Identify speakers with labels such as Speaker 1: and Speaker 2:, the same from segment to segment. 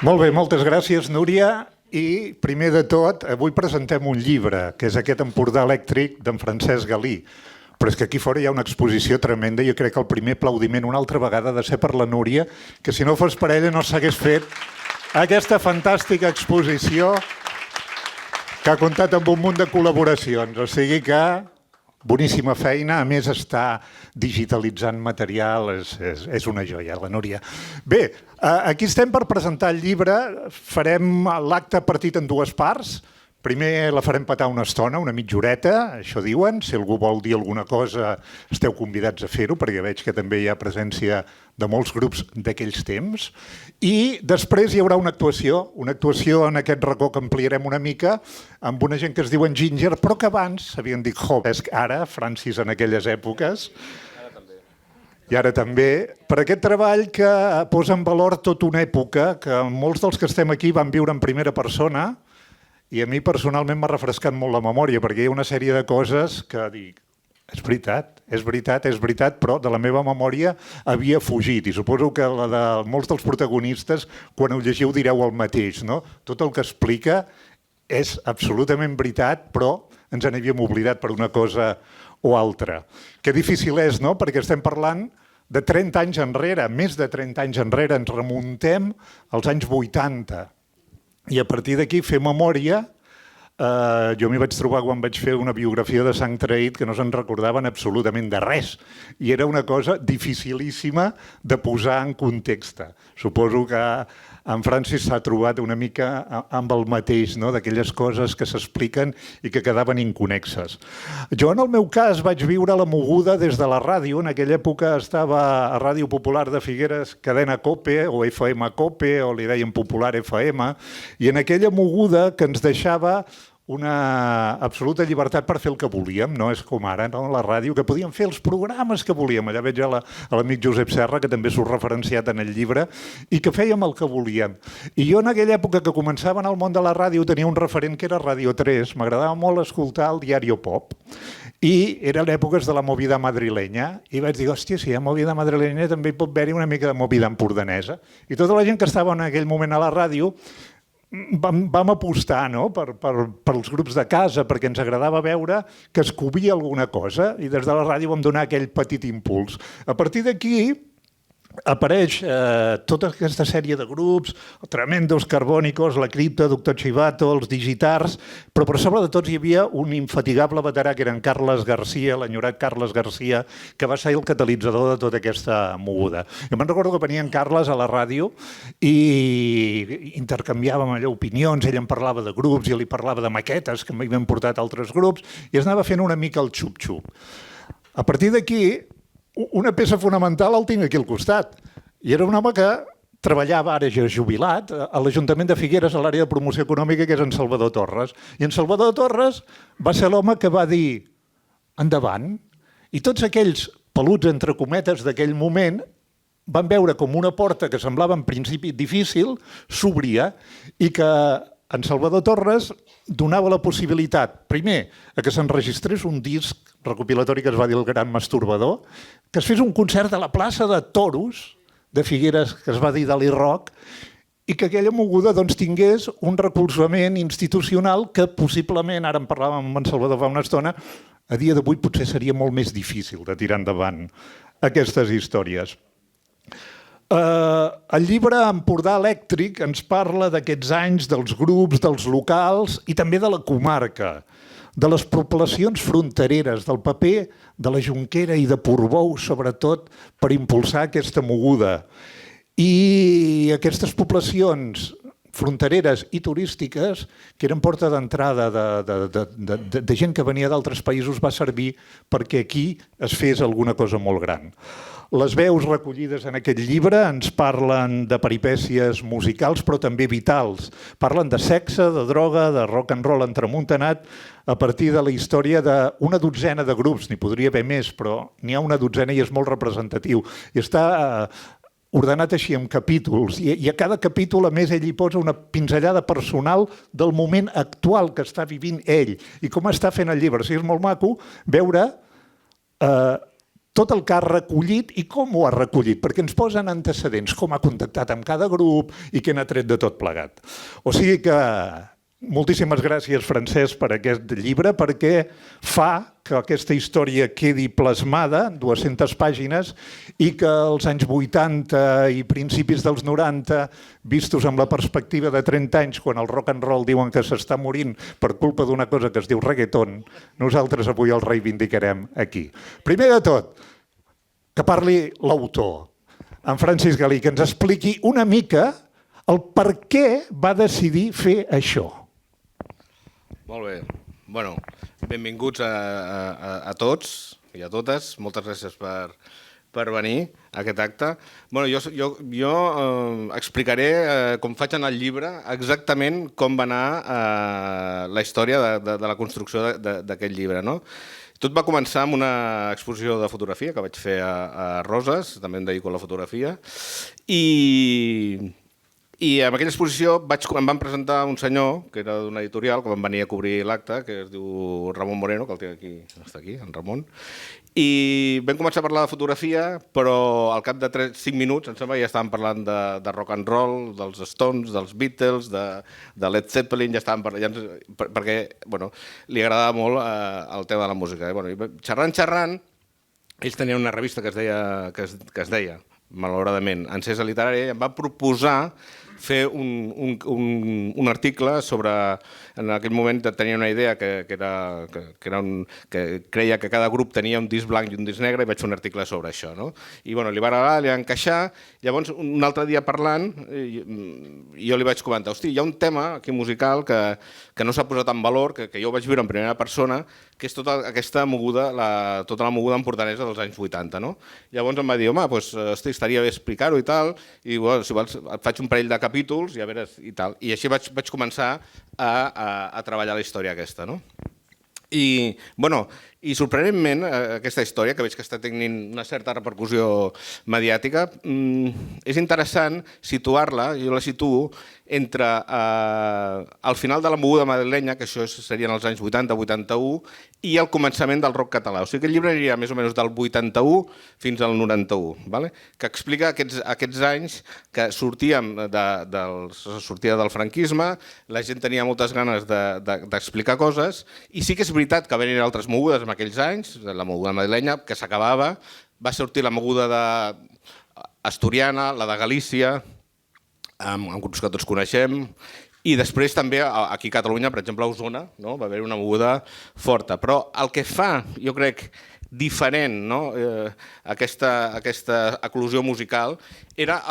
Speaker 1: Molt bé, moltes gràcies, Núria. I, primer de tot, avui presentem un llibre, que és aquest Empordà Elèctric d'en Francesc Galí. Però és que aquí fora hi ha una exposició tremenda i jo crec que el primer aplaudiment una altra vegada ha de ser per la Núria, que si no fos per ella no s'hagués fet aquesta fantàstica exposició que ha comptat amb un munt de col·laboracions. O sigui que boníssima feina, a més està digitalitzant material, és una joia, la Núria. Bé, aquí estem per presentar el llibre, farem l'acte partit en dues parts. Primer la farem petar una estona, una mitja horeta, això diuen. Si algú vol dir alguna cosa, esteu convidats a fer-ho, perquè veig que també hi ha presència de molts grups d'aquells temps. I després hi haurà una actuació en aquest racó que ampliarem una mica, amb una gent que es diuen Ginger, però que abans s'havien dit Hopesc, ara, Francis en aquelles èpoques, i ara també, per aquest treball que posa en valor tota una època que molts dels que estem aquí van viure en primera persona, i a mi personalment m'ha refrescat molt la memòria, perquè hi ha una sèrie de coses que dic, és veritat, però de la meva memòria havia fugit. I suposo que la de molts dels protagonistes, quan ho llegiu, direu el mateix, no? Tot el que explica és absolutament veritat, però ens n'havíem oblidat per una cosa o altra. Que difícil és, no? Perquè estem parlant de 30 anys enrere, més de 30 anys enrere, ens remuntem als anys 80. I a partir d'aquí fer memòria, jo m'hi vaig trobar quan vaig fer una biografia de Sant Traït que no se'n recordaven absolutament de res. I era una cosa dificilíssima de posar en context. Suposo que en Francis s'ha trobat una mica amb el mateix, no? D'aquelles coses que s'expliquen i que quedaven inconexes. Jo, en el meu cas, vaig viure la moguda des de la ràdio. En aquella època estava a Ràdio Popular de Figueres, cadena COPE, o FM COPE, o li deien Popular FM, i en aquella moguda que ens deixava una absoluta llibertat per fer el que volíem, no és com ara, no? La ràdio, que podíem fer els programes que volíem. Allà veig l'amic Josep Serra, que també surt referenciat en el llibre, i que fèiem el que volíem. I jo en aquella època que començava en el món de la ràdio tenia un referent que era Radio 3, m'agradava molt escoltar el Diario Pop, i era l'època de la movida madrilenya, i vaig dir, hòstia, si hi ha movida madrilenya també hi pot haver-hi una mica de movida empordanesa. I tota la gent que estava en aquell moment a la ràdio vam apostar, no? Pels grups de casa, perquè ens agradava veure que es cobia alguna cosa, i des de la ràdio vam donar aquell petit impuls. A partir d'aquí apareix tota aquesta sèrie de grups, Tremendos Carbónicos, La Cripta, Doctor Chivato, els Digitars, però per sobre de tots hi havia un infatigable veterà que era en Carles Garcia, l'enyorat Carles Garcia, que va ser el catalitzador de tota aquesta moguda. Jo me'n recordo que venia en Carles a la ràdio i intercanviàvem allò opinions, ell em parlava de grups, jo li parlava de maquetes que m'havien portat altres grups, i es anava fent una mica el xup-xup. A partir d'aquí, una peça fonamental el tinc aquí al costat. I era un home que treballava, ara ja jubilat, a l'Ajuntament de Figueres, a l'àrea de promoció econòmica, que és en Salvador Torres. I en Salvador Torres va ser l'home que va dir endavant. I tots aquells peluts, entre cometes, d'aquell moment van veure com una porta que semblava en principi difícil s'obria i que en Salvador Torres donava la possibilitat, primer, que s'enregistrés un disc recopilatori que es va dir El Gran Masturbador, que es fes un concert a la plaça de Toros de Figueres, que es va dir Dalí Rock, i que aquella moguda tingués un recolzament institucional que possiblement, ara en parlàvem amb en Salvador fa una estona, a dia d'avui potser seria molt més difícil de tirar endavant aquestes històries. El llibre Empordà Elèctric ens parla d'aquests anys, dels grups, dels locals i també de la comarca, de les poblacions frontereres, del paper de la Jonquera i de Portbou, sobretot per impulsar aquesta moguda. I aquestes poblacions frontereres i turístiques, que eren porta d'entrada de gent que venia d'altres països, va servir perquè aquí es fes alguna cosa molt gran. Les veus recollides en aquest llibre ens parlen de peripècies musicals, però també vitals. Parlen de sexe, de droga, de rock and roll entremuntanat, a partir de la història d'una dotzena de grups. N'hi podria haver més, però n'hi ha una dotzena i és molt representatiu. I està ordenat així en capítols, i a cada capítol, a més, ell hi posa una pinzellada personal del moment actual que està vivint ell i com està fent el llibre. O sigui, és molt maco veure tot el que ha recollit i com ho ha recollit, perquè ens posen antecedents, com ha contactat amb cada grup i què n'ha tret de tot plegat. O sigui que moltíssimes gràcies, Francesc, per aquest llibre, perquè fa que aquesta història quedi plasmada en 200 pàgines i que els anys 80 i principis dels 90, vistos amb la perspectiva de 30 anys, quan el rock and roll diuen que s'està morint per culpa d'una cosa que es diu reggaeton, nosaltres avui el reivindicarem aquí. Primer de tot, que parli l'autor, en Francis Galí, que ens expliqui una mica el per què va decidir fer això.
Speaker 2: Molt bé. Bueno, benvinguts a tots i a totes. Moltes gràcies per venir a aquest acte. Bueno, jo explicaré, com faig en el llibre, exactament com va anar la història de la construcció d'aquest llibre. Tot va començar amb una exposició de fotografia que vaig fer a Roses, també em dedico a la fotografia, i en aquella exposició em van presentar un senyor, que era d'una editorial, que van venir a cobrir l'acte, que es diu Ramon Moreno, que el té aquí, està aquí, en Ramon, i vam començar a parlar de fotografia, però al cap de 5 minuts, em sembla, ja estàvem parlant de rock and roll, dels Stones, dels Beatles, de Led Zeppelin, ja estàvem parlant, perquè li agradava molt el tema de la música. Xerrant, ells tenien una revista que es deia, malauradament, Encesa Literària, i em va proposar fer un article sobre... En aquell moment tenia una idea que creia que cada grup tenia un disc blanc i un disc negre i vaig fer un article sobre això. I li va agradar, li va encaixar. Llavors, un altre dia parlant, jo li vaig comentar, hosti, hi ha un tema aquí musical que no s'ha posat en valor, que jo ho vaig viure en primera persona, que és tota aquesta moguda, tota la moguda empordanesa dels anys 80. Llavors em va dir, home, estaria bé explicar-ho i tal, i si vols et faig un parell de capítols i a veure i tal. I així vaig començar a treballar la història aquesta. I sorprenentment, aquesta història, que veig que està tenint una certa repercussió mediàtica, és interessant situar-la, jo la situo, entre el final de la moguda madrilenya, que això serien els anys 80-81, i el començament del rock català. O sigui que el llibre aniria més o menys del 81 fins al 91, que explica aquests anys que sortia del franquisme, la gent tenia moltes ganes d'explicar coses, i sí que és veritat que venien altres mogudes en aquells anys, la moguda madrilenya, que s'acabava, va sortir la moguda asturiana, la de Galícia, amb grups que tots coneixem, i després també aquí a Catalunya, per exemple a Osona, va haver una moguda forta. Però el que fa, jo crec, diferent aquesta eclosió musical era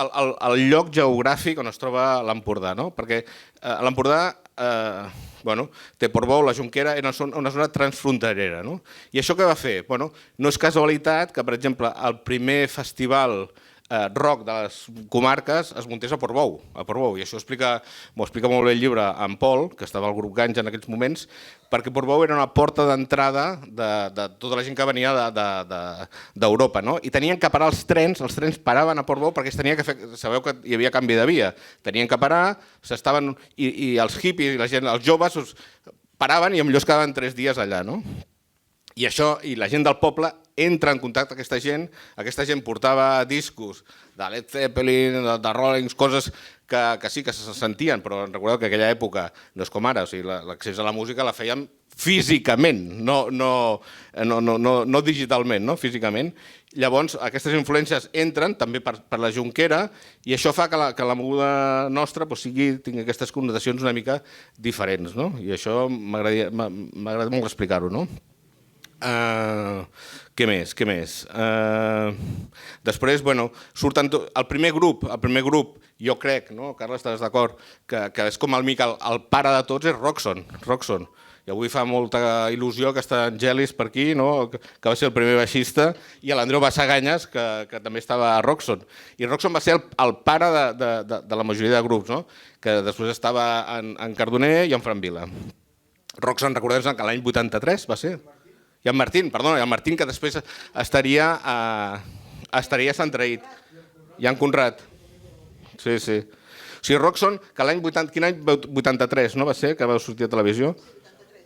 Speaker 2: el lloc geogràfic on es troba l'Empordà, perquè l'Empordà té Portbou, la Jonquera, era una zona transfronterera. I això què va fer? No és casualitat que, per exemple, el primer festival rock de les comarques es muntés a Portbou, i això m'ho explica molt bé el llibre en Pol, que estava al grup Ganja en aquells moments, perquè Portbou era una porta d'entrada de tota la gent que venia d'Europa, i tenien que parar els trens paraven a Portbou perquè sabeu que hi havia canvi de via, tenien que parar, i els hippies i els joves paraven i potser es quedaven 3 dies allà. I la gent del poble entra en contacte amb aquesta gent portava discos de Led Zeppelin, de Rollings, coses que sí que se sentien, però recordeu que en aquella època no és com ara, l'accés a la música la fèiem físicament, no digitalment, físicament. Llavors aquestes influències entren també per la Jonquera i això fa que la moguda nostra tingui aquestes connotacions una mica diferents, i això m'agrada molt explicar-ho. Què més? Després, surten el primer grup, jo crec, Carles, estàs d'acord, que és com el Mica, el pare de tots és Roxon. I avui fa molta il·lusió que està en Gelis per aquí, que va ser el primer baixista, i l'Andreu Bassaganyes, que també estava a Roxon. I Roxon va ser el pare de la majoria de grups, que després estava en Cardoner i en Fran Vila. Roxon, recordeu-vos que l'any 83 va ser... I en Martín, que després estaria a Sant Traït. I en Conrad. Sí. O sigui, Roxon, que l'any 83, no va ser, que va sortir a televisió?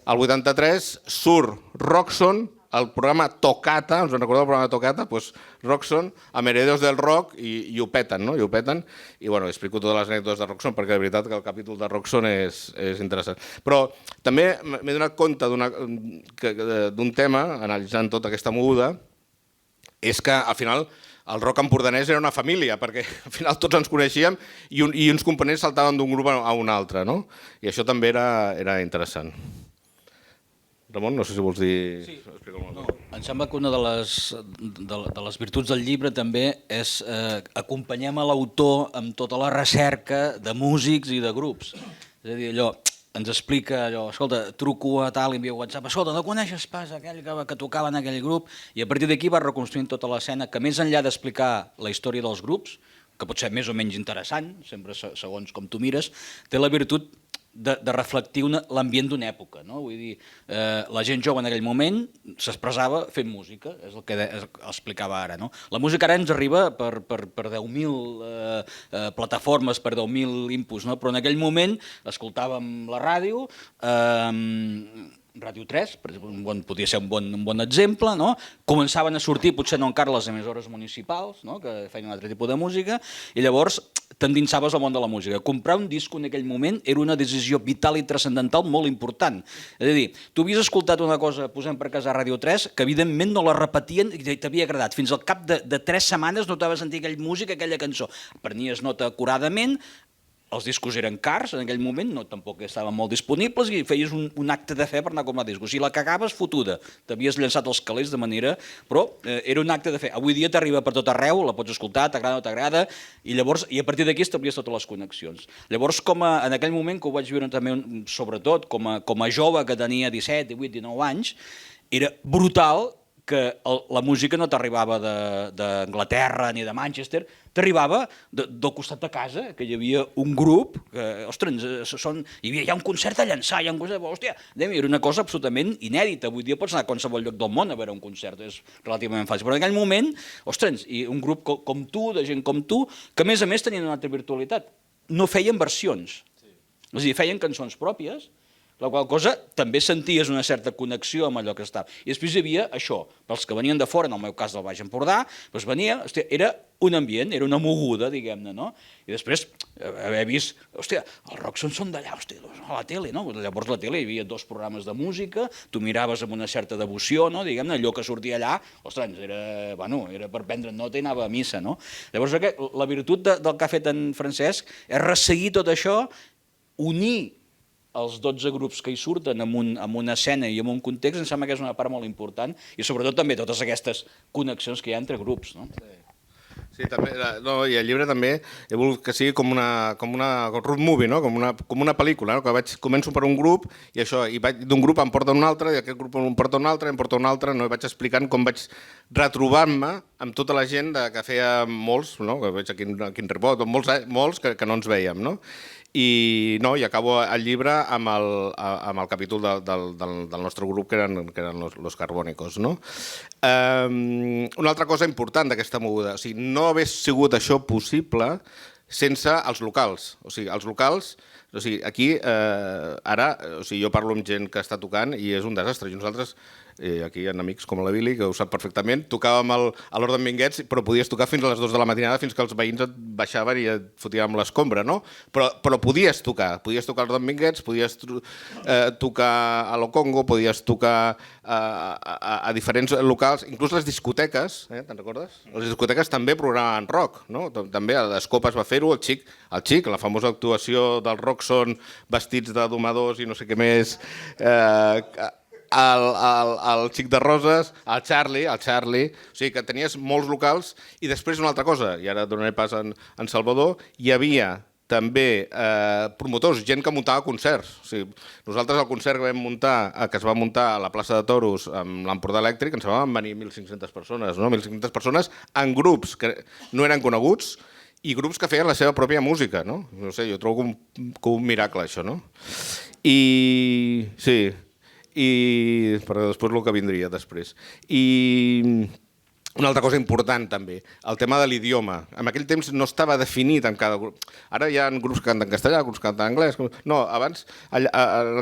Speaker 2: El 83 surt Roxon el programa Tocata, us en recordeu el programa Tocata? Doncs Roxon, amb Herederos del Rock, i ho peten, no? I ho peten. I bueno, explico totes les anècdotes de Roxon, perquè de veritat que el capítol de Roxon és interessant. Però també m'he donat compte d'un tema, analitzant tota aquesta moguda, és que al final el rock empordanès era una família, perquè al final tots ens coneixíem i uns components saltaven d'un grup a un altre, no? I això també era interessant. Ramon, no sé si vols dir...
Speaker 3: Sí. No, em sembla que una de les virtuts del llibre també és acompanyem a l'autor amb tota la recerca de músics i de grups. És a dir, allò, ens explica allò, escolta, truco a tal, envio WhatsApp, escolta, no coneixes pas aquell que tocava en aquell grup? I a partir d'aquí va reconstruint tota l'escena que més enllà d'explicar la història dels grups, que pot ser més o menys interessant, sempre segons com tu mires, té la virtut de reflectir l'ambient d'una època. No? Vull dir, la gent jove en aquell moment s'expressava fent música, és el que explicava ara. No? La música ara ens arriba per 10.000 plataformes, per 10.000 inputs, no? Però en aquell moment escoltàvem la ràdio, Ràdio 3, podria ser un bon exemple, no? Començaven a sortir, potser no encara les emissores municipals, no? Que feien un altre tipus de música, i llavors t'endinsaves al món de la música. Comprar un disc en aquell moment era una decisió vital i transcendental molt important. És a dir, tu havies escoltat una cosa, posem per casa a Ràdio 3, que evidentment no la repetien i t'havia agradat. Fins al cap de 3 setmanes no t'haves sentit aquella música, aquella cançó. Prenies nota acuradament, els discos eren cars en aquell moment, tampoc estaven molt disponibles, i feies un acte de fe per anar a comprar discos. Si la cagaves, fotuda. T'havies llançat els calés de manera... Però era un acte de fe. Avui dia t'arriba per tot arreu, la pots escoltar, t'agrada o no t'agrada, i a partir d'aquí establies totes les connexions. Llavors, en aquell moment, que ho vaig viure també, sobretot, com a jove que tenia 17, 18, 19 anys, era brutal que la música no t'arribava d'Anglaterra ni de Manchester, t'arribava del costat de casa, que hi havia un grup, que, ostres, hi ha un concert a llançar, hi ha un concert, hòstia, era una cosa absolutament inèdita. Avui dia pots anar a qualsevol lloc del món a veure un concert, és relativament fàcil. Però en aquell moment, ostres, i un grup com tu, de gent com tu, que a més tenien una altra virtualitat, no feien versions, és a dir, feien cançons pròpies, la qual cosa també senties una certa connexió amb allò que estava. I després hi havia això, pels que venien de fora, en el meu cas del Baix Empordà, doncs venia, era un ambient, era una moguda, diguem-ne, no? I després haver vist, hòstia, els Roxon són d'allà, hòstia, a la tele, no? Llavors a la tele hi havia 2 programes de música, tu miraves amb una certa devoció, no? Diguem-ne, allò que sortia allà, ostres, era per prendre nota i anava a missa, no? Llavors la virtut del que ha fet en Francesc és resseguir tot això, unir els 12 grups que hi surten amb una escena i amb un context, em sembla que és una part molt important, i sobretot també totes aquestes connexions que hi ha entre grups. No?
Speaker 2: Sí, també, i el llibre també he volgut que sigui com una road movie, no? com una pel·lícula, no? Que començo per un grup i això, i d'un grup em porta un altre, i aquest grup em porta un altre, no? I vaig explicant com vaig retrobar-me amb tota la gent que feia molts, no? Que veig aquí en Repot, molts que no ens veiem, no? I acabo el llibre amb el capítol del nostre grup, que eren los Carbónicos. No? Una altra cosa important d'aquesta moguda, o sigui, no hagués sigut això possible sense els locals. O sigui, els locals, aquí ara, jo parlo amb gent que està tocant i és un desastre. I nosaltres, aquí hi ha amics com la Billy, que ho sap perfectament, tocàvem a l'Hort d'en Minguets, però podies tocar fins a les 2 de la matinada, fins que els veïns et baixaven i et fotien amb l'escombra, no? Però podies tocar a l'Hort d'en Minguets, podies tocar a l'Ocongo, podies tocar a diferents locals, inclús les discoteques, te'n recordes? Les discoteques també programaven rock, no? També a les Copes va fer-ho, el Xic, la famosa actuació del Roxon vestits de domadors i no sé què més, el Xic de Roses, el Charlie, o sigui que tenies molts locals. I després una altra cosa, i ara donaré pas en Salvador, hi havia també promotors, gent que muntava concerts. O sigui, nosaltres el concert que vam muntar, que es va muntar a la plaça de Toros amb l'Empordà Elèctric, ens van venir 1.500 persones, no? 1.500 persones en grups que no eren coneguts i grups que feien la seva pròpia música, no? No sé, jo trobo com un miracle això, no? I sí, però després el que vindria després. I una altra cosa important també, el tema de l'idioma. En aquell temps no estava definit en cada grup. Ara hi ha grups que canten castellà, grups que canten anglès. No, abans, en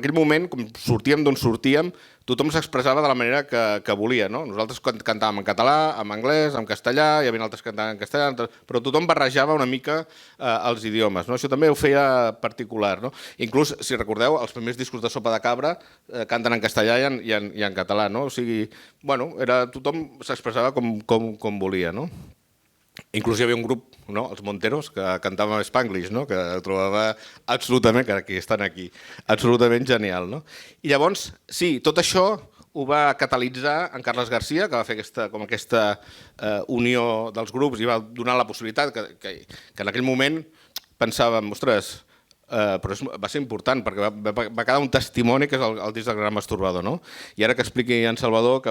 Speaker 2: aquell moment, com sortíem d'on sortíem, tothom s'expressava de la manera que volia, no? Nosaltres cantàvem en català, en anglès, en castellà, hi havia altres que cantaven en castellà, però tothom barrejava una mica els idiomes, no? Això també ho feia particular, no? Inclús, si recordeu, els primers discos de Sopa de Cabra canten en castellà i en català, no? O sigui, bueno, tothom s'expressava com volia, no? Inclús hi havia un grup, no? Els Monteros, que cantaven Spanglish, no? Que trobava absolutament, que aquí estan aquí, absolutament genial, no? I llavors, sí, tot això ho va catalitzar en Carles Garcia, que va fer aquesta unió dels grups i va donar la possibilitat que en aquell moment pensàvem, ostres, però va ser important perquè va quedar un testimoni que és el disc del Gran Masturbador, no? I ara que expliqui en Salvador ell que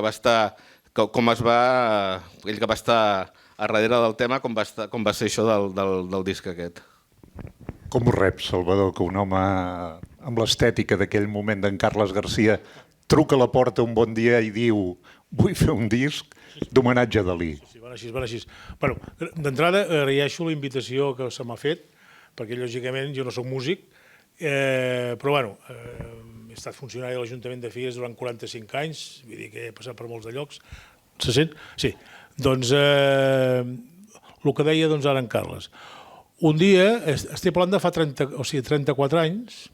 Speaker 2: va estar a darrere del tema, com va ser això del disc aquest.
Speaker 1: Com ho reps, Salvador, que un home amb l'estètica d'aquell moment d'en Carles Garcia truca a la porta un bon dia i diu vull fer un disc d'homenatge a Dalí?
Speaker 4: Sí, van així. Bueno, d'entrada agraeixo la invitació que se m'ha fet, perquè lògicament jo no soc músic, però bueno, he estat funcionari de l'Ajuntament de Figueres durant 45 anys, vull dir que he passat per molts de llocs. Se sent? Sí. Doncs el que deia ara en Carles. Un dia, estic parlant de fa 34 anys,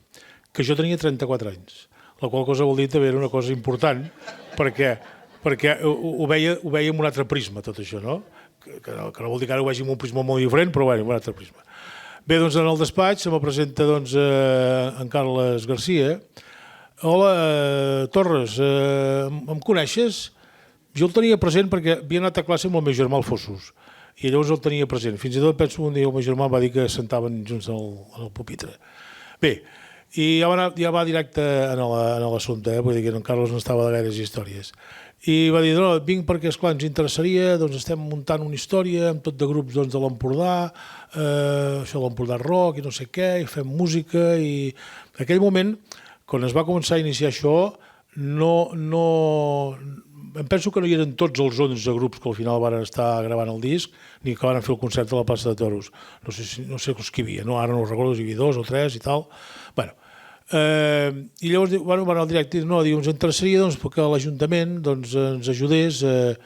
Speaker 4: que jo tenia 34 anys, la qual cosa vol dir també era una cosa important, perquè ho veia amb un altre prisma, tot això, no? Que no vol dir que ara ho vegi amb un prisma molt diferent, però bueno, amb un altre prisma. Bé, doncs en el despatx se me presenta en Carles Garcia. Hola, Torres, em coneixes? Jo el tenia present perquè havia anat a classe amb el meu germà al Fossos i llavors el tenia present. Fins i tot penso un dia el meu germà va dir que sentaven junts en el pupitre. Bé, i ja va directe a l'assumpte, vull dir que en Carles no estava de gaires històries. I va dir, no, vinc perquè, esclar, ens interessaria, doncs estem muntant una història amb tot de grups de l'Empordà, això de l'Empordà Rock i no sé què, i fem música, i en aquell moment, quan es va començar a iniciar això, em penso que no hi eren tots els 11 grups que al final van estar gravant el disc ni que van fer el concert a la plaça de Toros. No sé els que hi havia, no? Ara no recordo si hi havia 2 o 3 i tal. Bueno, i llavors van anar al directe i ens interessaria que l'Ajuntament ens ajudés a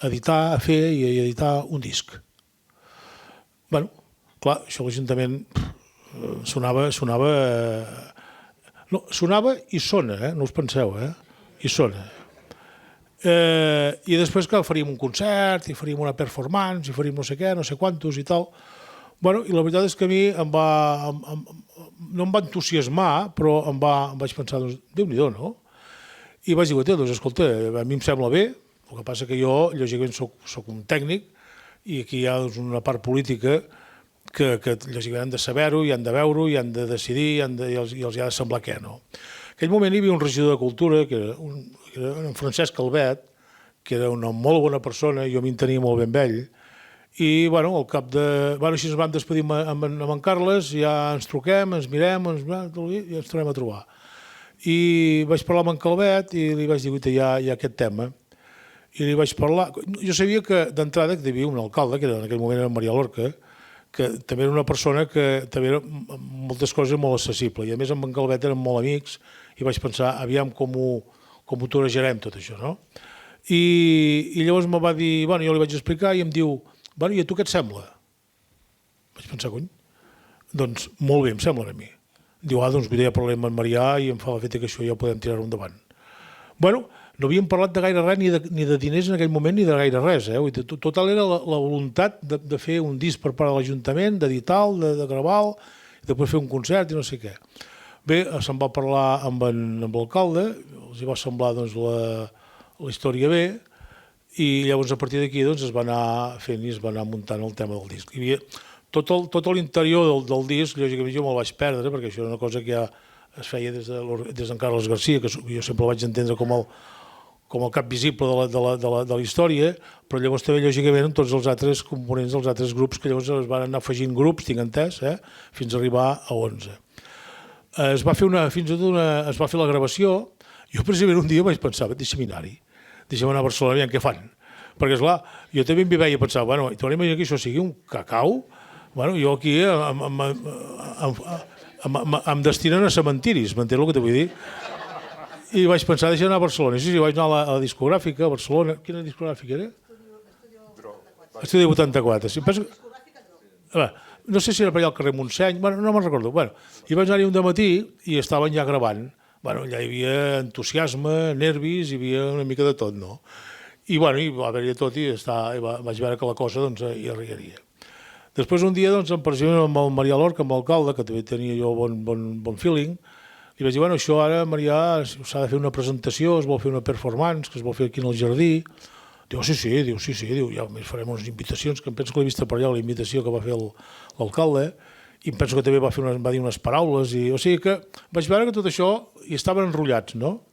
Speaker 4: editar, a fer i a editar un disc. Bueno, clar, això l'Ajuntament sonava i sona, no us penseu, i sona. I després que faríem un concert i faríem una performance i faríem no sé què, no sé quantos i tal. Bueno, i la veritat és que a mi no em va entusiasmar, però em vaig pensar, doncs, Déu-n'hi-do, no? I vaig dir, doncs, escolta, a mi em sembla bé, el que passa que jo, lògicament, soc un tècnic i aquí hi ha una part política que lògicament han de saber-ho i han de veure-ho i han de decidir i els ha de semblar què, no? En aquell moment hi havia un regidor de Cultura, que era en Francesc Calvet, que era una molt bona persona, jo m'entenia molt ben amb ell, i bueno, al cap de... Així ens vam despedir amb en Carles, ja ens truquem, ens mirem, i ens tornem a trobar. I vaig parlar amb en Calvet i li vaig dir que hi ha aquest tema. I li vaig parlar... Jo sabia que d'entrada hi havia un alcalde, que en aquell moment era Maria Lorca, que també era una persona que també era moltes coses molt accessible. I a més amb en Calvet érem molt amics i vaig pensar, aviam com ho torejarem tot això, no? I llavors me va dir, jo li vaig explicar i em diu, i a tu què et sembla? Vaig pensar, cony, doncs molt bé, em sembla a mi. Diu, doncs ja parlarem amb en Marià i em fa l'efecte que això ja ho podem tirar-ho endavant. No havíem parlat de gaire res, ni de diners en aquell moment, ni de gaire res. Total era la voluntat de fer un disc per part de l'Ajuntament, d'editar-lo, de gravar-lo, i després fer un concert i no sé què. Bé, se'n va parlar amb l'alcalde, els hi va semblar la història bé, i llavors a partir d'aquí es va anar fent i es va anar muntant el tema del disc. Hi havia tot l'interior del disc, lògicament jo me'l vaig perdre, perquè això era una cosa que ja es feia des d'en Carles Garcia, que jo sempre el vaig entendre com el cap visible de la història, però llavors també lògicament amb tots els altres components dels altres grups que llavors es van anar afegint grups, tinc entès, fins a arribar a 11. Es va fer la gravació. Jo precisament un dia vaig pensar, deixa'm anar-hi, deixa'm anar a Barcelona i veure què fan. Perquè, esclar, jo també m'hi veia i pensava, t'ho van imaginar que això sigui un cacau? Jo aquí em destinen a cementiris, m'entens el que t'ho vull dir? I vaig pensar, deixa anar a Barcelona. Sí, vaig anar a la discogràfica a Barcelona. Quina discogràfica era? Estudi 84. Sí, penso... No sé si era per allà al carrer Montseny, bueno, no me'n recordo. Bueno, i vaig anar-hi un dematí i estaven ja gravant. Bueno, allà hi havia entusiasme, nervis, hi havia una mica de tot, no? I, bueno, hi va haver-hi de tot i vaig veure que la cosa doncs, hi arribaria. Després un dia, doncs, em pressiono amb el Marià Lorca, amb l'alcalde, que també tenia jo bon feeling, i vaig dir, bueno, això ara, Marià, s'ha de fer una presentació, es vol fer una performance, que es vol fer aquí en el jardí. Diu, sí, ja farem unes invitacions, que em penso que l'he vista per allà, la invitació que va fer l'alcalde, i em penso que també va dir unes paraules, o sigui que vaig veure que tot això hi estaven enrotllats, no?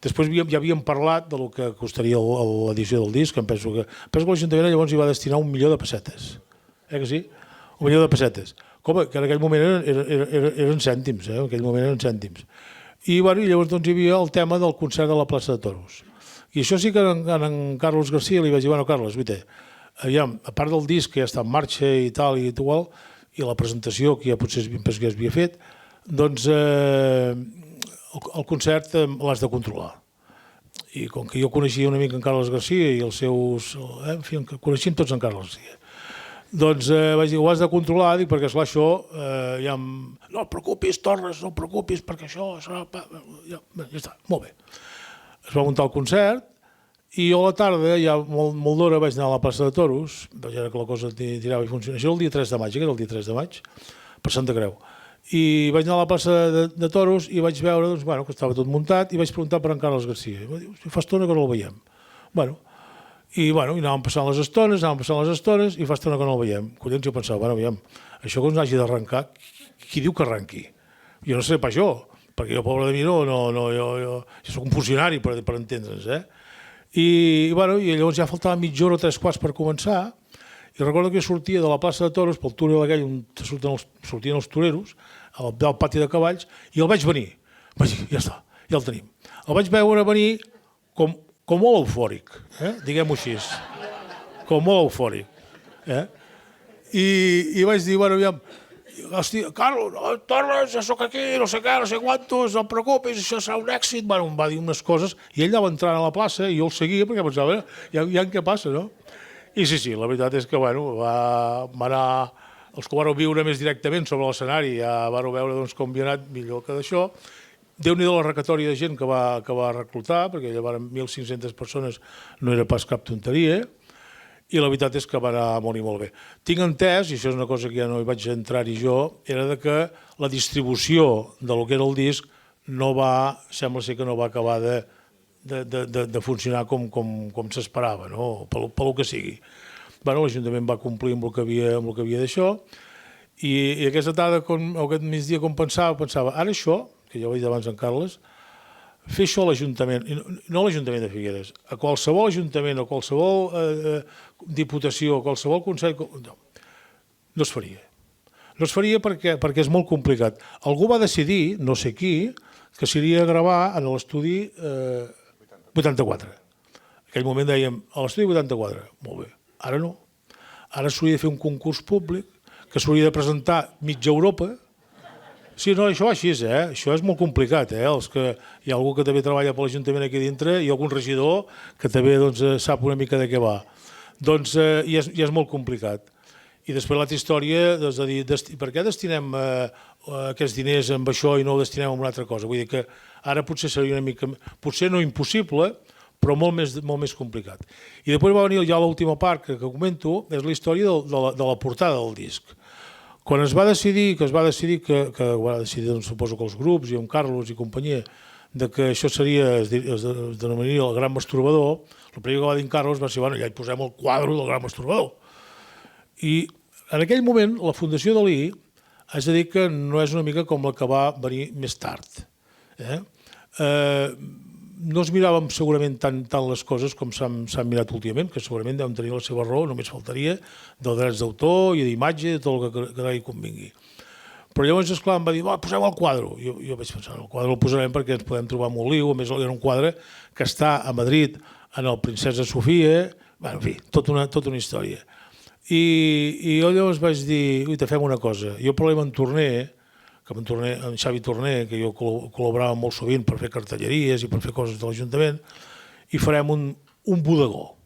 Speaker 4: Després ja havíem parlat del que costaria l'edició del disc, em penso que l'Ajuntament llavors hi va destinar 1 milió de pessetes, que sí? 1 milió de pessetes, com que en aquell moment eren cèntims, en aquell moment eren cèntims. I llavors hi havia el tema del concert de la plaça de Toros. I això sí que en Carlos García li vaig dir, bueno, Carles, aviam, a part del disc que ja està en marxa i tal, i la presentació que ja potser ja es havia fet, doncs el concert l'has de controlar. I com que jo coneixia una mica en Carles García i els seus... En fi, coneixíem tots en Carles García. Doncs vaig dir, ho has de controlar, perquè esclar, això ja... No et preocupis, Torres, no et preocupis, perquè això serà... Ja està, molt bé. Es va muntar el concert i jo a la tarda, ja molt d'hora, vaig anar a la plaça de Toros, vaig veure que la cosa tirava i funcionava. Això era el dia 3 de maig, que era el dia 3 de maig, per Santa Creu. I vaig anar a la plaça de Toros i vaig veure doncs, bueno, que estava tot muntat i vaig preguntar per en Carles García. I va dir, fa estona que no el veiem. I anàvem passant les estones i fa estona que no el veiem. Collons, jo pensava, aviam, això que ens hagi d'arrencar, qui diu que arrenqui? Jo no sé pas jo, perquè jo, pobre de mi, jo soc un funcionari, per entendre'ns, I llavors ja faltava mitja hora o 3/4 per començar, i recordo que sortia de la plaça de Toros, pel túnel aquell on sortien els toreros, al pati de cavalls, i el vaig venir. Vaig dir, ja està, ja el tenim. El vaig veure venir com molt eufòric, diguem-ho així, com molt eufòric. I vaig dir, aviam, hòstia, Carlos, Torres, ja soc aquí, no sé què, no sé quantos, no et preocupis, això serà un èxit. Em va dir unes coses i ell anava entrant a la plaça i jo el seguia perquè pensava, ja què passa, no? I sí, la veritat és que, va anar, els que ho vau viure més directament sobre l'escenari, ja vau veure com havia anat millor que d'això. Déu-n'hi-do la recatòria de gent que va reclutar, perquè llavors 1.500 persones no era pas cap tonteria, i la veritat és que va anar molt i molt bé. Tinc entès, i això és una cosa que ja no hi vaig entrar-hi jo, era que la distribució del que era el disc sembla ser que no va acabar de funcionar com s'esperava, pel que sigui. L'Ajuntament va complir amb el que havia d'això, i aquesta tarda, aquest migdia, com pensava, ara això, que ja ho he dit abans en Carles, fer això a l'Ajuntament, no a l'Ajuntament de Figueres, a qualsevol Ajuntament, a qualsevol Diputació, a qualsevol Consell, no es faria. No es faria perquè és molt complicat. Algú va decidir, no sé qui, que s'iria a gravar en l'estudi 84. En aquell moment dèiem, a l'estudi 84, molt bé. Ara no. Ara s'hauria de fer un concurs públic, que s'hauria de presentar mitja Europa. Sí, no, això va així, això és molt complicat. Hi ha algú que també treballa per l'Ajuntament aquí dintre i algun regidor que també sap una mica de què va. Doncs ja és molt complicat. I després l'altra història és de dir, per què destinem aquests diners amb això i no ho destinem a una altra cosa? Vull dir que ara potser seria una mica, potser no impossible, però molt més complicat. I després va venir ja l'última part que comento, és la història de la portada del disc. Quan es va decidir, suposo que els grups i amb Carlos i companyia, que això es denominaria el Gran Masturbador, el primer que va dir en Carlos va ser, ja hi posem el quadre del Gran Masturbador. I en aquell moment la Fundació Dalí, haig de dir que no és una mica com la que va venir més tard. No es miràvem segurament tant les coses com s'han mirat últimament, que segurament deuen tenir la seva raó, només faltaria, dels drets d'autor i d'imatge i tot el que hi convingui. Però llavors, esclar, em va dir, posem el quadre. Jo vaig pensar, el quadre el posarem perquè ens podem trobar molt liu, a més era un quadre que està a Madrid, en el Princesa Sofia, en fi, tota una història. I jo llavors vaig dir, fem una cosa, jo parlem amb Torner, que en Xavi Torner, que jo col·laborava molt sovint per fer cartelleries i per fer coses de l'Ajuntament, i farem un bodegó.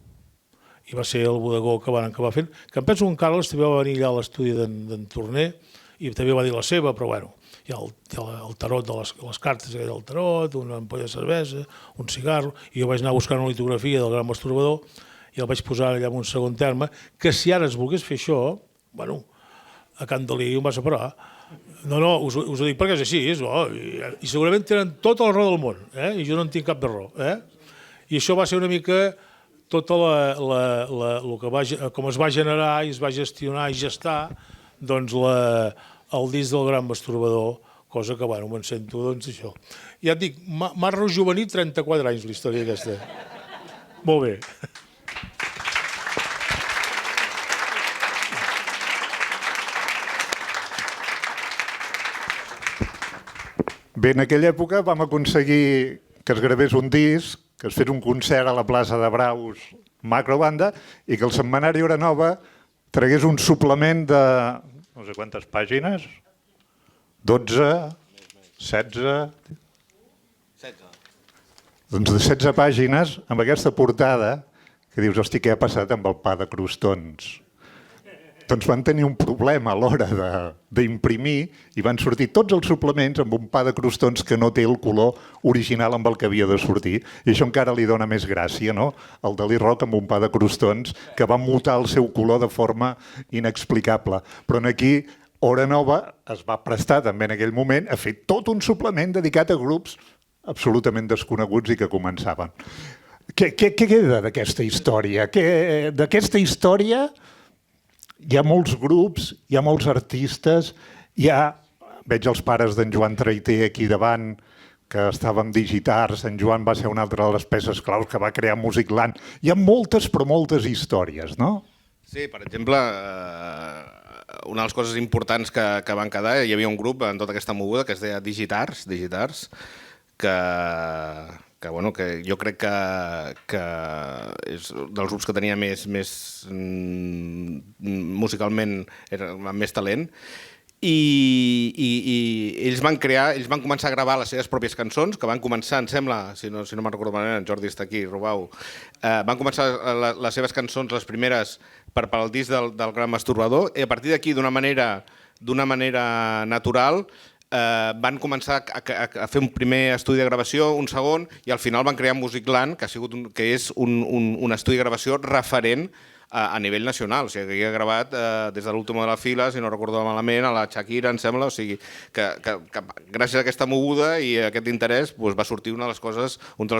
Speaker 4: I va ser el bodegó que van acabar fent, que em penso que en Carles també va venir allà a l'estudi d'en Torner i també va dir la seva, però bueno, hi ha el tarot de les cartes del tarot, una ampolla de cervesa, un cigarro, i jo vaig anar a buscar una litografia del Gran Masturbador i el vaig posar allà en un segon terme, que si ara es volgués fer això, bueno, a Can Dalí on vas a parar. No, us ho dic perquè és així, i segurament tenen tota la raó del món, i jo no en tinc cap de raó. I això va ser una mica tota com es va generar i es va gestionar i gestar doncs el disc del Gran Masturbador, cosa que, bueno, me'n sento, doncs, això. Ja et dic, m'ha rejuvenit 34 anys la història aquesta. Molt bé.
Speaker 1: Bé, en aquella època vam aconseguir que es gravés un disc, que es fes un concert a la plaça de Braus, macrobanda, i que el setmanari Hora Nova tragués un suplement de no sé quantes pàgines, 12, 16...
Speaker 2: 16.
Speaker 1: Doncs de 16 pàgines amb aquesta portada que dius, hosti, què ha passat amb el pa de crostons? Doncs van tenir un problema a l'hora d'imprimir i van sortir tots els suplements amb un pa de crostons que no té el color original amb el que havia de sortir. I això encara li dona més gràcia, no? El Dalí Rock amb un pa de crostons que va mutar el seu color de forma inexplicable. Però aquí Hora Nova es va prestar també en aquell moment a fer tot un suplement dedicat a grups absolutament desconeguts i que començaven. Què queda d'aquesta història? D'aquesta història hi ha molts grups, hi ha molts artistes, veig els pares d'en Joan Traiter aquí davant, que estava amb Digitars, en Joan va ser una altra de les peces claus que va crear Musicland. Hi ha moltes, però moltes històries, no?
Speaker 2: Sí, per exemple, una de les coses importants que van quedar, hi havia un grup en tota aquesta moguda que es deia Digitars, que jo crec que és dels grups que tenia més musicalment amb més talent, i ells van començar a gravar les seves pròpies cançons, que van començar, em sembla, si no me'n recordo malament, en Jordi està aquí, Robau, van començar les seves cançons, les primeres, per al disc del Gran Masturbador, i a partir d'aquí, d'una manera natural, van començar a fer un primer estudi de gravació, un segon, i al final van crear Musicland, que és un estudi de gravació referent a nivell nacional. O sigui, que havia gravat des de l'última de la fila, si no recordo malament, a la Shakira, em sembla. O sigui, que gràcies a aquesta moguda i a aquest interès va sortir un dels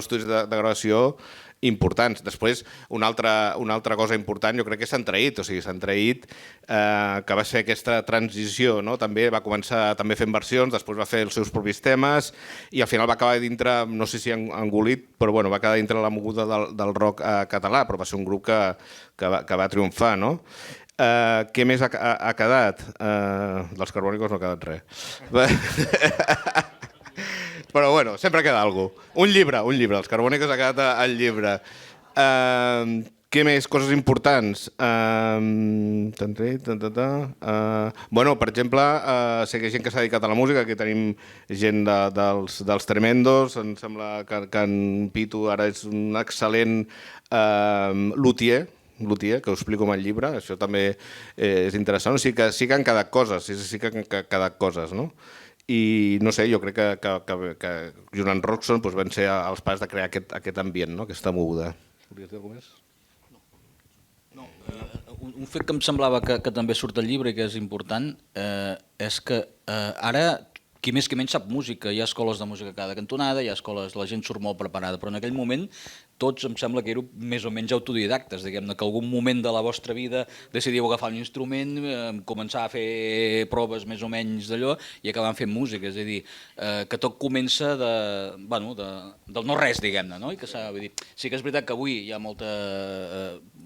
Speaker 2: estudis de gravació importants. Després, una altra cosa important, jo crec que és Sant Traït. O sigui, Sant Traït, que va ser aquesta transició, no? També va començar també fent versions, després va fer els seus propis temes i al final va acabar dintre, no sé si engolit, però bueno, va quedar dintre la moguda del rock català, però va ser un grup que va triomfar, no? Què més ha quedat? Dels Carbònicos no ha quedat res. Però bueno, sempre queda alguna cosa. Un llibre. Els Carbònicos ha quedat el llibre. Què més? Coses importants. Bueno, per exemple, sé que hi ha gent que s'ha dedicat a la música, aquí tenim gent dels Tremendos, em sembla que en Pitu ara és un excel·lent luthier, que ho explico en el llibre, això també és interessant. O sigui que sí que han quedat coses, no? I no sé, jo crec que junt amb Roxon van ser els pares de crear aquest ambient, aquesta moguda. Volies dir alguna cosa més?
Speaker 3: No. Un fet que em semblava que també surt al llibre i que és important és que ara qui més que menys sap música, hi ha escoles de música a cada cantonada, hi ha escoles, la gent surt molt preparada, però en aquell moment tots em sembla que éreu més o menys autodidactes, diguem-ne, que algun moment de la vostra vida decidíeu agafar un instrument, començar a fer proves més o menys d'allò i acabant fent música, és a dir, que tot comença del no res, diguem-ne, no? I que vull dir, sí que és veritat que avui hi ha molta,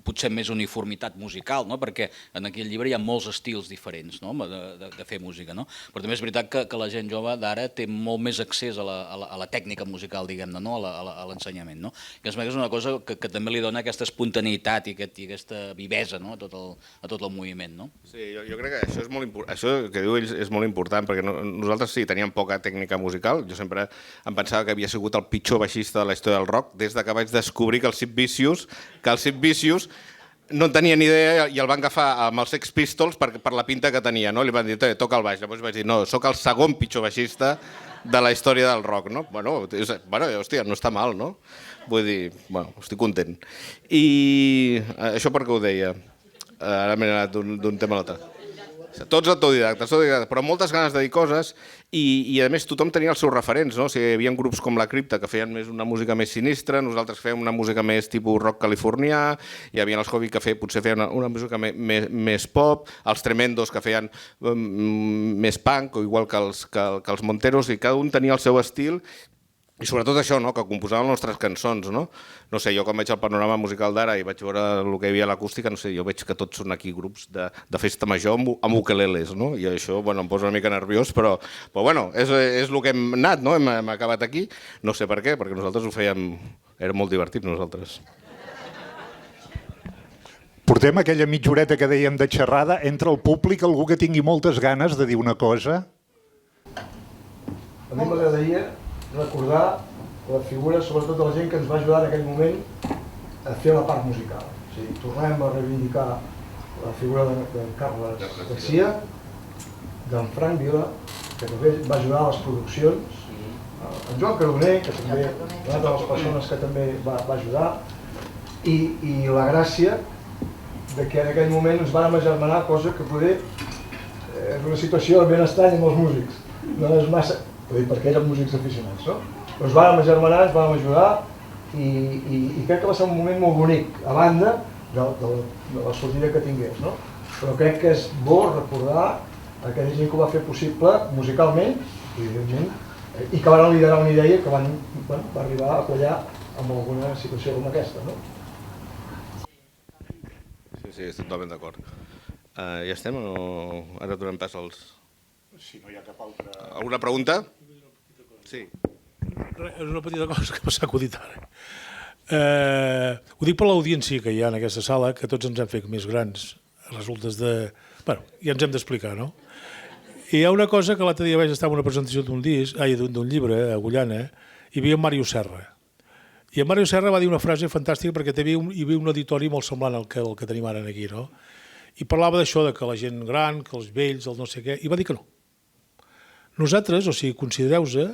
Speaker 3: potser més uniformitat musical, no? Perquè en aquell llibre hi ha molts estils diferents, no? De fer música, no? Però també és veritat que la gent jove d'ara té molt més accés a la tècnica musical, diguem-ne, no? A l'ensenyament, no? Que és que és una cosa que també li dona aquesta espontaneïtat i aquesta vivesa, no? a tot el moviment. No?
Speaker 2: Sí, jo crec que això és molt important. Això que diu ell és molt important, perquè nosaltres sí, teníem poca tècnica musical. Jo sempre em pensava que havia sigut el pitjor baixista de la història del rock, des que vaig descobrir que el Sid Vicious no en tenia ni idea i el van agafar amb els Sex Pistols per la pinta que tenia, no? Li van dir, toca el baix. Llavors vaig dir, no, sóc el segon pitjor baixista de la història del rock, no? Bueno, hòstia, no està mal, no? Vull dir, bueno, estic content. I això per què ho deia? Ara m'he anat d'un tema a l'altre. Tots autodidactes, però amb moltes ganes de dir coses i a més tothom tenia els seus referents, no? O sigui, hi havia grups com La Cripta que feien una música més sinistra, nosaltres fèiem una música més tipus rock californià, hi havia els Hobby que potser feien una música més pop, els Tremendos que feien més punk, o igual que els Monteros, i cada un tenia el seu estil. I sobretot això, no? Que composaven les nostres cançons, no? No sé, jo quan veig el panorama musical d'ara i vaig veure el que hi havia a l'acústica, no sé, jo veig que tots són aquí grups de festa major amb ukeleles, no? I això, bueno, em posa una mica nerviós, però bueno, és el que hem anat, no? Hem acabat aquí, no sé per què, perquè nosaltres ho fèiem, era molt divertit nosaltres.
Speaker 1: Portem aquella mitja horeta que dèiem de xerrada, entre el públic algú que tingui moltes ganes de dir una cosa?
Speaker 5: A mi m'agradaria recordar la figura, sobretot de la gent que ens va ajudar en aquell moment a fer la part musical. O sigui, tornem a reivindicar la figura de Carles Garcia, d'en Frank Vila, que també va ajudar a les produccions, en Joan Cardoner, que també una de les persones que també va ajudar, i la gràcia de que en aquell moment ens vàrem agermanar, cosa que poder és una situació ben estranya amb els músics. No és massa, perquè eren músics aficionats, no? Però ens vàrem agermanar, ens vàrem ajudar i crec que va ser un moment molt bonic, a banda de la sortida que tingués, no? Però crec que és bo recordar aquella gent que ho va fer possible musicalment, evidentment, i que van liderar una idea que va arribar a quallar amb alguna situació com aquesta, no?
Speaker 2: Sí, estic totalment d'acord. Ja estem o ara donem pas als...
Speaker 1: Si no hi ha cap altra...
Speaker 2: Alguna pregunta? Sí.
Speaker 4: És una petita cosa que m'ha acudit ara. Ho dic per l'audiència que hi ha en aquesta sala, que tots ens hem fet més grans a resultes de... Bueno, ja ens hem d'explicar, no? I hi ha una cosa que l'altre dia vaig estar en una presentació d'un llibre a Agullana, i hi havia en Mario Serra. I en Mario Serra va dir una frase fantàstica perquè hi havia un auditori molt semblant al que tenim ara aquí, no? I parlava d'això, de que la gent gran, que els vells, el no sé què, i va dir que no. Nosaltres, o sigui, considereu-se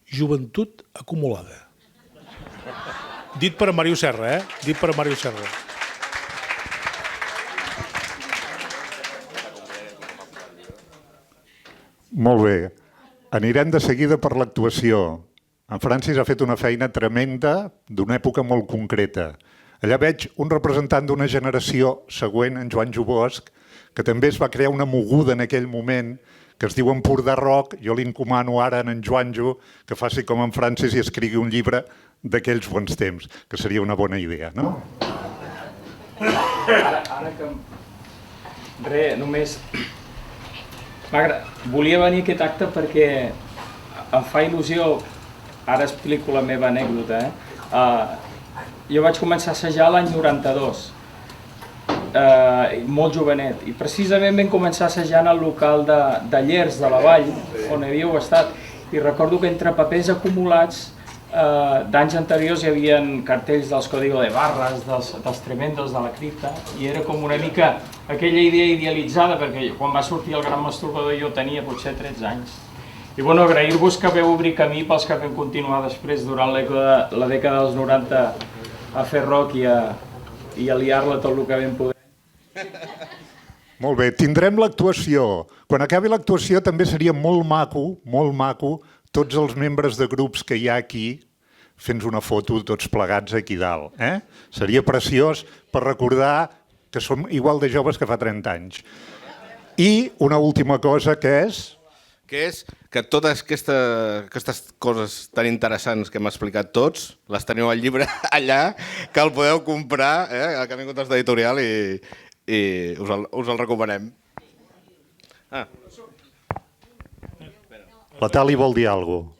Speaker 4: joventut acumulada. Dit per en Mario Serra, Dit per en Mario Serra.
Speaker 1: Molt bé. Anirem de seguida per l'actuació. En Francis ha fet una feina tremenda d'una època molt concreta. Allà veig un representant d'una generació següent, en Joan Jubosc, que també es va crear una moguda en aquell moment que es diu Empordà Rock. Jo li encomano ara a en Joanjo que faci com en Francis i escrigui un llibre d'aquells bons temps, que seria una bona idea, no?
Speaker 6: Ara que... només... Volia venir a aquest acte perquè em fa il·lusió, ara explico la meva anècdota, jo vaig començar a assajar l'any 92, molt jovenet, i precisament vam començar assajant al local de Llers, de la Vall, on havíeu estat, i recordo que entre papers acumulats d'anys anteriors hi havia cartells dels Código de Barras, dels Tremendos, de La Cripta, i era com una mica aquella idea idealitzada, perquè quan va sortir el Gran Masturbador jo tenia potser 13 anys. I bueno, agrair-vos que veu obrir camí pels que vam continuar després durant la dècada dels 90 a fer rock i a liar-la tot el que vam poder.
Speaker 1: Molt bé, tindrem l'actuació. Quan acabi l'actuació també seria molt maco, tots els membres de grups que hi ha aquí fent una foto tots plegats aquí dalt. Seria preciós per recordar que som igual de joves que fa 30 anys. I una última cosa que és...
Speaker 2: Que és que totes aquestes coses tan interessants que hem explicat tots, les teniu al llibre allà, que el podeu comprar, el que ha vingut d'editorial i us el recomanem.
Speaker 1: La Tali vol dir alguna cosa.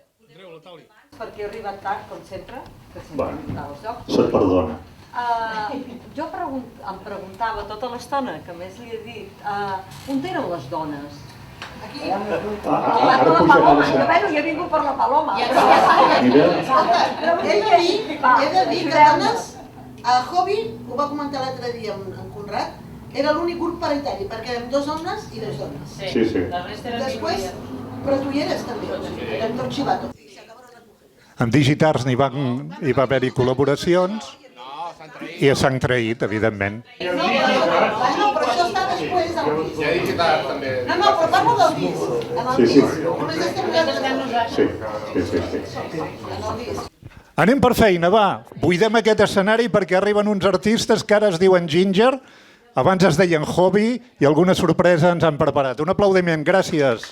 Speaker 7: perquè he arribat tard, com sempre, que sempre
Speaker 1: Bueno,
Speaker 7: m'estava als llocs.
Speaker 1: se't perdona.
Speaker 7: Jo em preguntava tota l'estona, que més li he dit, on eren les dones? Aquí.
Speaker 1: Ara
Speaker 7: Per la Paloma, jo he vingut per la Paloma.
Speaker 8: Escolta, he de dir que dones, a Hobby, ho va comentar l'altre dia en Conrad, era l'únic grup paritari, perquè érem 2 homes i 2 dones.
Speaker 1: Sí.
Speaker 8: Després, però tu hi eres també, érem tot xivato.
Speaker 1: Amb Digitars hi va haver-hi col·laboracions i s'han traït, evidentment.
Speaker 8: No, però això està després del disc.
Speaker 2: Ja digital, també.
Speaker 8: No, però parlo del disc. En el disc, només estem nosaltres.
Speaker 1: Sí.
Speaker 8: En el disc.
Speaker 1: Anem per feina, va. Buidem aquest escenari perquè arriben uns artistes que ara es diuen Ginger, abans es deien Hobby i alguna sorpresa ens han preparat. Un aplaudiment, gràcies.